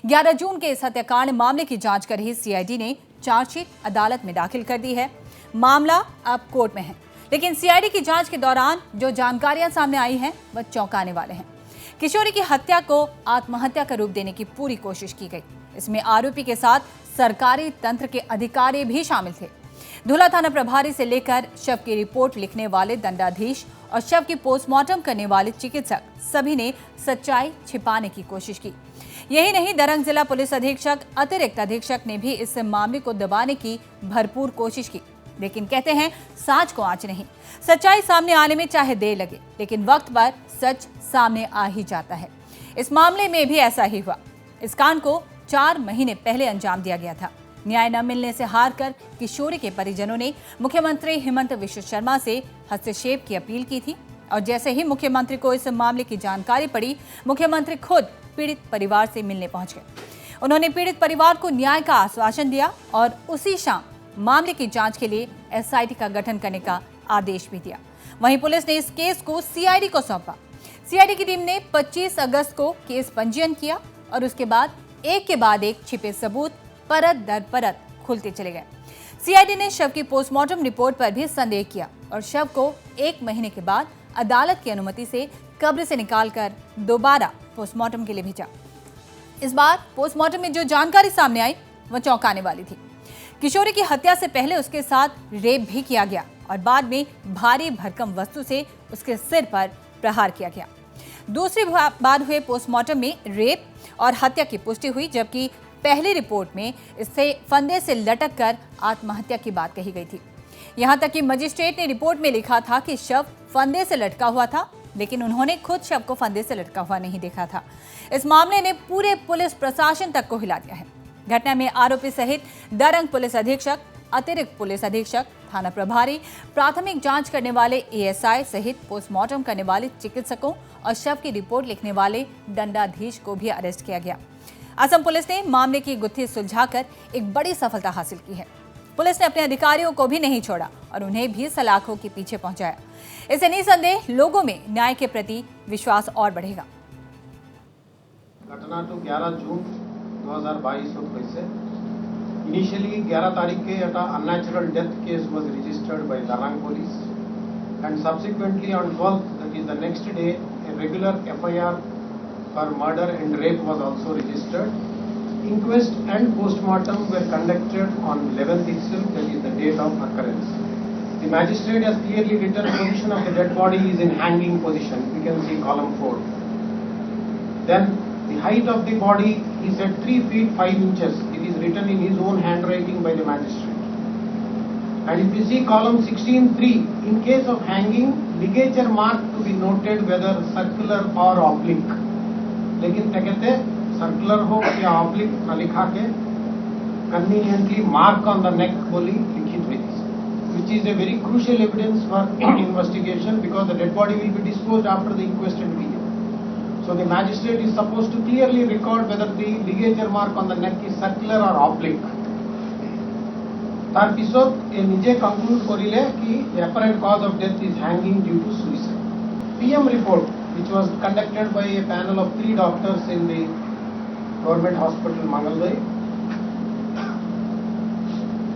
11 जून के इस हत्याकांड मामले की जांच कर रही सीआईडी ने चार्जशीट अदालत में दाखिल कर दी है। मामला अब कोर्ट में है, लेकिन सीआईडी की जांच के दौरान जो जानकारियां सामने आई हैं वह चौंकाने वाले हैं। किशोरी की हत्या को आत्महत्या का रूप देने की पूरी कोशिश की गई। इसमें आरोपी के साथ सरकारी तंत्र के अधिकारी भी शामिल थे। धुला थाना प्रभारी से लेकर शव की रिपोर्ट लिखने वाले दंडाधीश और शव की पोस्टमार्टम करने वाले चिकित्सक सभी ने सच्चाई छिपाने की कोशिश की। यही नहीं, दरंग जिला पुलिस अधीक्षक अतिरिक्त अधीक्षक ने भी इस मामले को दबाने की भरपूर कोशिश की, लेकिन कहते हैं सांच को आंच नहीं। सच्चाई सामने आने में चाहे देर लगे, लेकिन वक्त पर सच सामने आ ही जाता है। इस मामले में भी ऐसा ही हुआ। इस कांड को 4 महीने पहले अंजाम दिया गया था। न्याय न मिलने से हार कर किशोरी के परिजनों ने मुख्यमंत्री हेमंत विश्व शर्मा से हस्तक्षेप की अपील की थी, और जैसे ही मुख्यमंत्री को इस मामले की जानकारी पड़ी, मुख्यमंत्री खुद पीड़ित परिवार से मिलने पहुंच गए। उन्होंने पीड़ित परिवार को न्याय का आश्वासन दिया और उसी शाम मामले की जांच के लिए एसआईटी का गठन करने का आदेश भी दिया। वहीं पुलिस ने इस केस को सीआईडी को सौंपा। सीआईडी की टीम ने 25 अगस्त को केस पंजीयन किया और उसके बाद एक के बाद एक छिपे सबूत परत दर परत खुलते चले गए। सीआईडी ने शव की पोस्टमार्टम रिपोर्ट पर भी संदेह किया और शव को 1 महीने के बाद अदालत की अनुमति से कब्र से निकालकर दोबारा पोस्टमार्टम के लिए भेजा। इस बार पोस्टमार्टम में जो जानकारी सामने आई वह चौंकाने वाली थी। किशोरी की हत्या से पहले उसके साथ रेप भी किया गया और बाद में भारी भरकम वस्तु से उसके सिर पर प्रहार किया गया। दूसरी बार हुए पोस्टमार्टम में रेप और हत्या की पुष्टि हुई, जबकि पहली रिपोर्ट में इससे फंदे से लटक कर आत्महत्या की बात कही गई थी। यहां तक कि मजिस्ट्रेट ने रिपोर्ट में लिखा था कि शव फंदे से लटका हुआ था, लेकिन उन्होंने खुद शव को फंदे से लटका हुआ नहीं देखा था। इस मामले ने पूरे पुलिस प्रशासन तक को हिला दिया है। घटना में आरोपी सहित दरंग पुलिस अधीक्षक, अतिरिक्त पुलिस अधीक्षक, थाना प्रभारी, प्राथमिक जांच करने वाले एएसआई सहित पोस्टमार्टम करने वाले चिकित्सकों और शव की रिपोर्ट लिखने वाले दंडाधीश को भी अरेस्ट किया गया। असम पुलिस ने मामले की गुत्थी सुलझाकर एक बड़ी सफलता हासिल की है। पुलिस ने अपने अधिकारियों को भी नहीं छोड़ा और उन्हें भी सलाखों के पीछे पहुंचाया। इससे निसंदेह लोगों में न्याय के प्रति विश्वास और बढ़ेगा। घटना तो 11 जून 2022 को कैसे इनिशियली 11 तारीख के unnatural death case was registered by Darang police, and subsequently on 12th, that is the next day, a regular FIR for murder and rape was also registered. Inquest and postmortem were conducted on 11th itself, that is the date of occurrence. The magistrate has clearly written position of the dead body is in hanging position. You can see column 4. Then the height of the body is at 3 feet 5 inches. It is written in his own handwriting by the magistrate. And if you see column 16(3), in case of hanging, ligature mark to be noted whether circular or oblique. लेकिन क्या कहते हैं, circular हो या oblique न लिखा के conveniently mark on the neck बोली लिखित हुई, which is a very crucial evidence for investigation because the dead body will be disposed after the inquest and burial. So the magistrate is supposed to clearly record whether the ligature mark on the neck is circular or oblique. तार पिছত ये निजे conclude करिले कि the apparent cause of death is hanging due to suicide. PM report, which was conducted by a panel of 3 doctors in the government hospital Mangalore,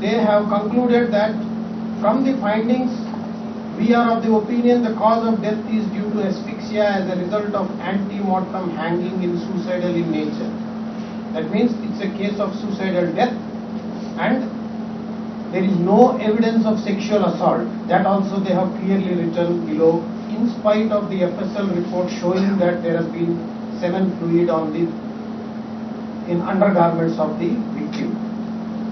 they have concluded that from the findings, we are of the opinion the cause of death is due to asphyxia as a result of ante-mortem hanging in suicidal in nature. That means it's a case of suicidal death and there is no evidence of sexual assault. That also they have clearly written below, in spite of the FSL report showing that there has been semen fluid on the in undergarments of the victim.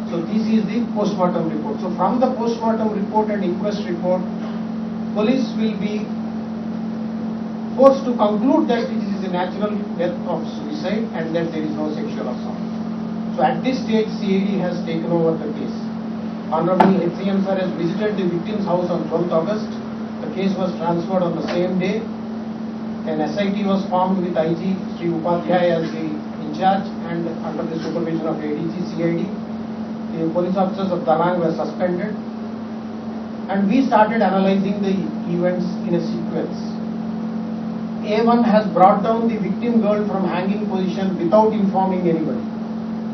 So this is the postmortem report. So from the postmortem report and inquest report, police will be forced to conclude that it is a natural death of suicide and that there is no sexual assault. So at this stage, CID has taken over the case. Honorable HCM sir has visited the victim's house on 12th August. The case was transferred on the same day. An SIT was formed with IG Sri Upadhyay as the in charge and under the supervision of ADG CID. The police officers of Darang were suspended. And we started analyzing the events in a sequence. A1 has brought down the victim girl from hanging position without informing anybody.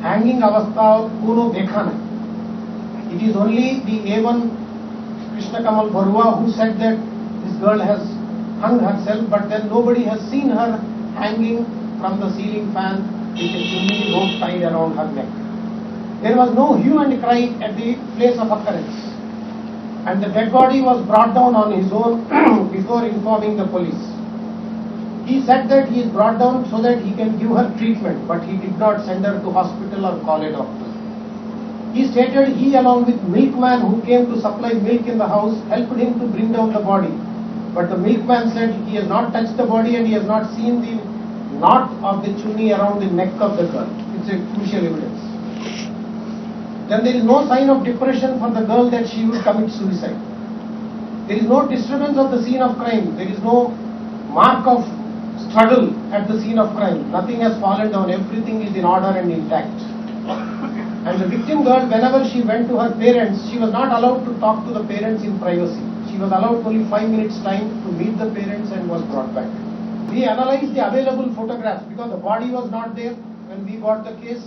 Hanging avastha kuno dekha nahi. It is only the A1 Krishna Kamal Barua who said that this girl has hung herself, but then nobody has seen her hanging from the ceiling fan with a chimney rope tied around her neck. There was no hue and cry at the place of occurrence, and the dead body was brought down on his own before informing the police. He said that he is brought down so that he can give her treatment, but he did not send her to hospital or call a doctor. He stated he, along with milkman who came to supply milk in the house, helped him to bring down the body. But the milkman said he has not touched the body and he has not seen the knot of the chunni around the neck of the girl. It's a crucial evidence. Then there is no sign of depression for the girl that she would commit suicide. There is no disturbance of the scene of crime. There is no mark of struggle at the scene of crime. Nothing has fallen down. Everything is in order and intact. And the victim girl, whenever she went to her parents, she was not allowed to talk to the parents in privacy. She was allowed only 5 minutes time to meet the parents and was brought back. We analyzed the available photographs because the body was not there when we got the case.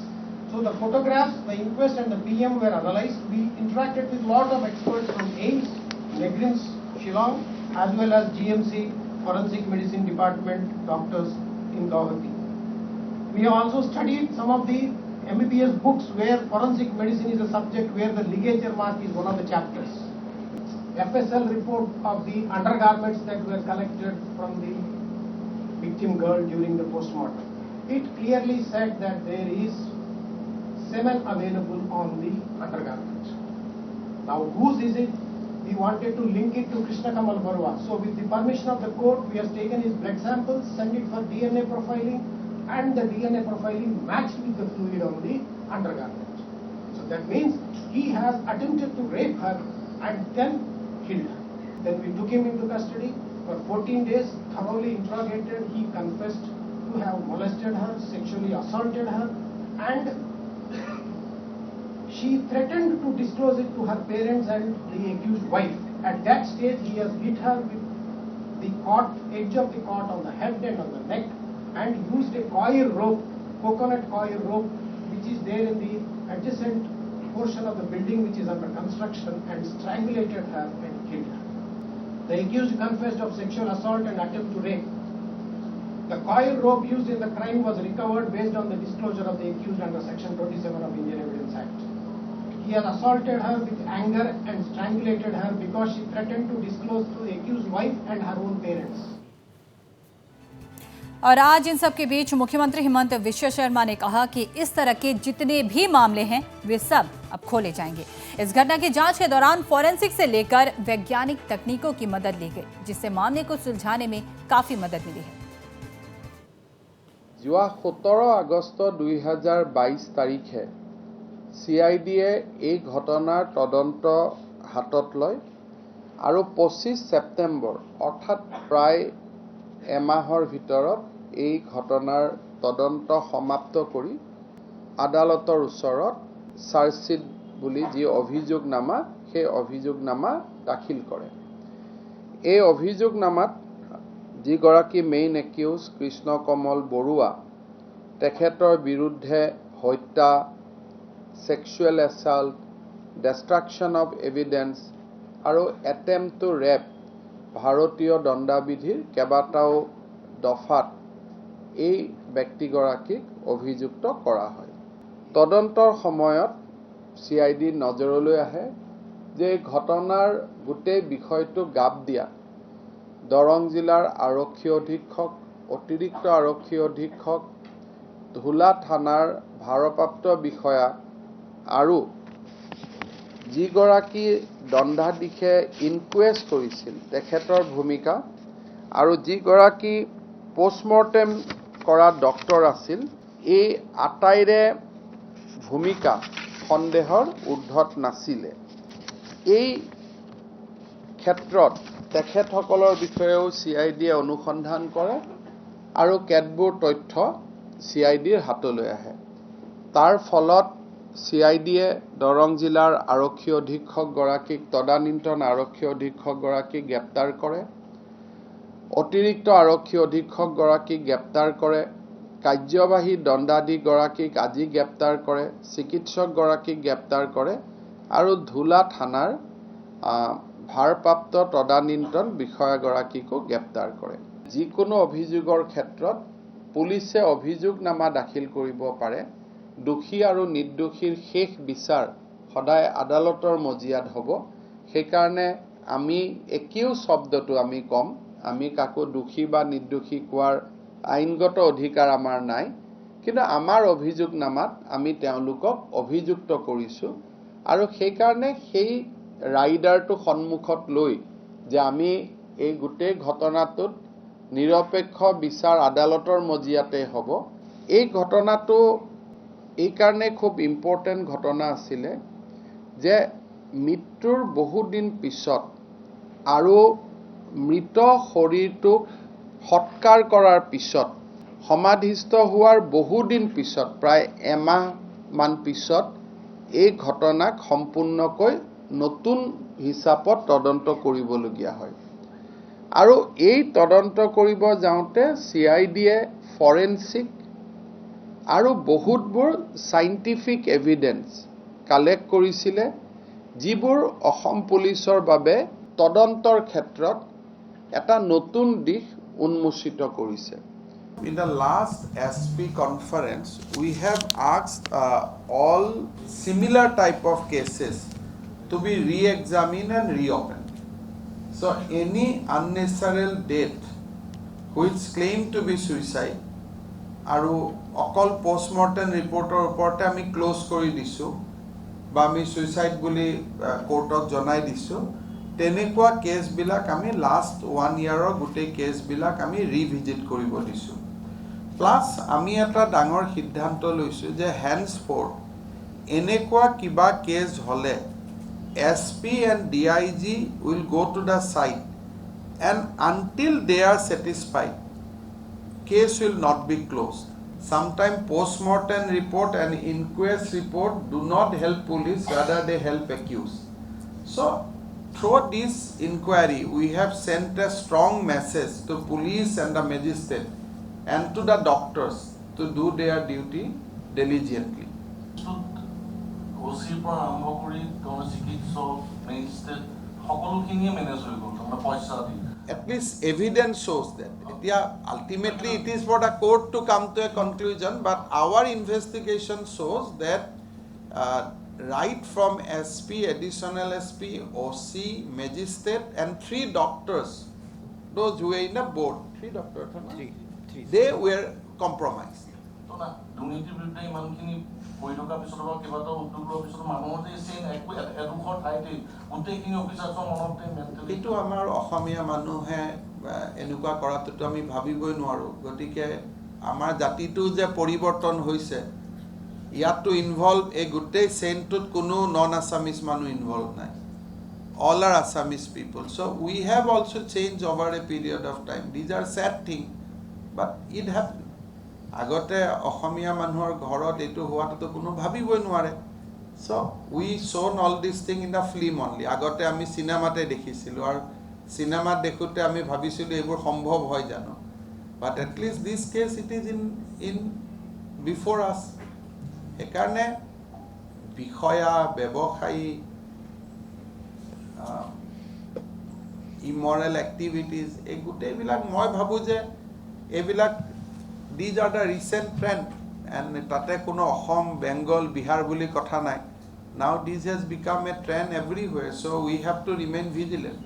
So the photographs, the inquest and the PM were analyzed. We interacted with a lot of experts from AIMS, Negrims, Shillong, as well as GMC, Forensic Medicine Department doctors in Guwahati. We have also studied some of the MBBS books where forensic medicine is a subject where the ligature mark is one of the chapters. FSL report of the undergarments that were collected from the victim girl during the postmortem. It clearly said that there is semen available on the undergarment. Now whose is it? We wanted to link it to Krishna Kamal Barua. So with the permission of the court, we have taken his blood samples, sent it for DNA profiling, and the DNA profiling matched with the fluid on the undergarment. So that means he has attempted to rape her and then killed her. Then we took him into custody for 14 days, thoroughly interrogated. He confessed to have molested her, sexually assaulted her, and she threatened to disclose it to her parents and the accused wife. At that stage, he has hit her with the edge of the cot on the head and on the neck, and used a coil rope, coconut coil rope, which is there in the adjacent portion of the building which is under construction, and strangulated her and killed her. The accused confessed of sexual assault and attempt to rape. The coil rope used in the crime was recovered based on the disclosure of the accused under Section 27 of Indian Evidence Act. He has assaulted her with anger and strangulated her because she threatened to disclose to the accused wife and her own parents. और आज इन सब के बीच मुख्यमंत्री हिमंत विश्व शर्मा ने कहा कि इस तरह के जितने भी मामले हैं वे सब अब खोले जाएंगे। इस घटना की जांच के दौरान फोरेंसिक से लेकर वैज्ञानिक तकनीकों की मदद ली गई, जिससे मामले को सुलझाने में काफी मदद मिली है। যোৱা 17 আগষ্ট 2022 তাৰিখে CIDয়ে এই ঘটনাৰ তদন্ত হাতত লয় আৰু 25 ছেপ্টেম্বৰ অৰ্থাৎ প্ৰায় এমাহৰ ভিতৰত এই ঘটনাৰ তদন্ত সমাপ্ত কৰি আদালতৰ ওচৰত চাৰ্জশিট বুলি যি অভিযোগনামা সেই অভিযোগনামা দাখিল কৰে। এই অভিযোগনামাত যিগৰাকী মেইন একিউজ কৃষ্ণ কমল বৰুৱা তেখেতৰ বিৰুদ্ধে হত্যা, sexual assault, destruction of evidence আৰু attempt to rape ভাৰতীয় দণ্ডবিধিৰ কেইবাটাও দফাত এই ব্যক্তিগৰাকীক অভিযুক্ত কৰা হয়। তদন্তৰ সময়ত CID নজৰলৈ আহে যে ঘটনাৰ গোটেই বিষয়টো গাপ দিয়া দৰং জিলাৰ আৰক্ষী অধীক্ষক, অতিৰিক্ত আৰক্ষী অধীক্ষক, ধুলা থানাৰ ভাৰপ্ৰাপ্ত বিষয়া আৰু যিগৰাকী দণ্ডাধীশে ইনকুৱেষ্ট কৰিছিল তেখেতৰ ভূমিকা আৰু যিগৰাকী পোষ্টমৰ্টেম কৰা ডক্টৰ আছিল, এই আটাইৰে ভূমিকা সন্দেহৰ ঊৰ্ধ্বত নাছিলে। এই ক্ষেত্ৰত তেখেতসকলৰ বিষয়েও CIDয়ে অনুসন্ধান কৰে আৰু কেতবোৰ তথ্য CIDৰ হাতলৈ আহে। তাৰ ফলত CIDয়ে দৰং জিলাৰ আৰক্ষী অধীক্ষকগৰাকীক তদানীন্তন আৰক্ষী অধীক্ষকগৰাকীক গ্ৰেপ্তাৰ কৰে। অতিৰিক্ত আৰক্ষী অধীক্ষকগৰাকীক গ্ৰেপ্তাৰ কৰে, কাৰ্যবাহী দণ্ডাধীশগৰাকীক আজি গ্ৰেপ্তাৰ কৰে, চিকিৎসকগৰাকীক গ্ৰেপ্তাৰ কৰে আৰু ধুলা থানাৰ ভাৰপ্ৰাপ্ত তদানীন্তন বিষয়াগৰাকীকো গ্ৰেপ্তাৰ কৰে। যিকোনো অভিযোগৰ ক্ষেত্ৰত পুলিচে অভিযোগনামা দাখিল কৰিব পাৰে। দোষী আৰু নিৰ্দোষীৰ শেষ বিচাৰ সদায় আদালতৰ মজিয়াত হ'ব। সেইকাৰণে আমি একেও শব্দটো আমি কম, আমি কাকো দোষী বা নিৰ্দোষী কোৱাৰ আইনগত অধিকাৰ আমাৰ নাই, কিন্তু আমাৰ অভিযোগনামাত আমি তেওঁলোকক অভিযুক্ত কৰিছোঁ আৰু সেইকাৰণে সেই ৰাইডাৰটো সন্মুখত লৈ যে আমি এই গোটেই ঘটনাটোত নিৰপেক্ষ বিচাৰ আদালতৰ মজিয়াতে হ'ব। এই ঘটনাটো এইকাৰণে খুব ইম্পৰ্টেণ্ট ঘটনা আছিলে যে মৃত্যুৰ বহুদিন পিছত আৰু মৃত শৰীৰটোক সৎকাৰ কৰাৰ পিছত সমাধিস্থ হোৱাৰ বহুদিন পিছত প্ৰায় এমাহমান পিছত এই ঘটনাক সম্পূৰ্ণকৈ নতুন হিচাপত তদন্ত কৰিবলগীয়া হয় আৰু এই তদন্ত কৰিব যাওঁতে CIDয়ে ফৰেনচিক আৰু বহুতবোৰ সাইণ্টিফিক এভিডেন্স কালেক্ট কৰিছিলে, যিবোৰ অসম পুলিচৰ বাবে তদন্তৰ ক্ষেত্ৰত এটা নতুন দিশ উন্মোচিত কৰিছে। In the last SP conference, we have asked all similar type of cases to be re-examined and reopened. So any unnecessary death which claimed to be suicide, আৰু অকল পোষ্টমৰ্টেম ৰিপৰ্টৰ ওপৰতে আমি ক্লোজ কৰি দিছোঁ বা আমি সুইচাইড বুলি কোৰ্টক জনাই দিছোঁ, তেনেকুৱা কেছবিলাক আমি লাষ্ট 1 yearৰ গোটেই কেছবিলাক আমি ৰিভিজিট কৰিব দিছোঁ। প্লাছ আমি এটা ডাঙৰ সিদ্ধান্ত লৈছোঁ যে হেন্সফৰ্থ এনেকুৱা কিবা কেছ হ'লে SP and DIG will go to the site and until they are satisfied, case will not be closed. Sometimes post-mortem report and inquest report do not help police, rather they help accused. So through this inquiry, we have sent a strong message to police and the magistrate and to the doctors to do their duty diligently. At least evidence shows that. Yeah, ultimately it is for the court to come to a conclusion, but our investigation shows that right from SP, additional SP, OC, magistrate and 3 doctors, those who were in the board, 3 doctors, they were compromised. কিন্তু আমাৰ অসমীয়া মানুহে এনেকুৱা কৰাটো আমি ভাবিবই নোৱাৰোঁ। গতিকে আমাৰ জাতিটো যে পৰিৱৰ্তন হৈছে, ইয়াতো ইনভলভ এই গোটেই চেইনটোত কোনো নন আছামিজ মানুহ ইনভলভ নাই, all are Assamese people. So we have also changed over a period of time. These are sad things, but it happened. আগতে অসমীয়া মানুহৰ ঘৰত এইটো হোৱাটো কোনো ভাবিবই নোৱাৰে। So we shown all these things in the film only. আগতে আমি সিনেমাতে দেখিছিলোঁ আৰু সিনেমাত দেখোঁতে আমি ভাবিছিলোঁ এইবোৰ সম্ভৱ হয় জানো, but at least this case it is in before us. সেইকাৰণে বিষয়া, ব্যৱসায়ী, immoral activities, এই গোটেইবিলাক মই ভাবোঁ যে এইবিলাক these are the recent trend and তাতে কোনো অসম, বেংগল, বিহাৰ বুলি কথা নাই। Now this has become a trend everywhere, so we have to remain vigilant.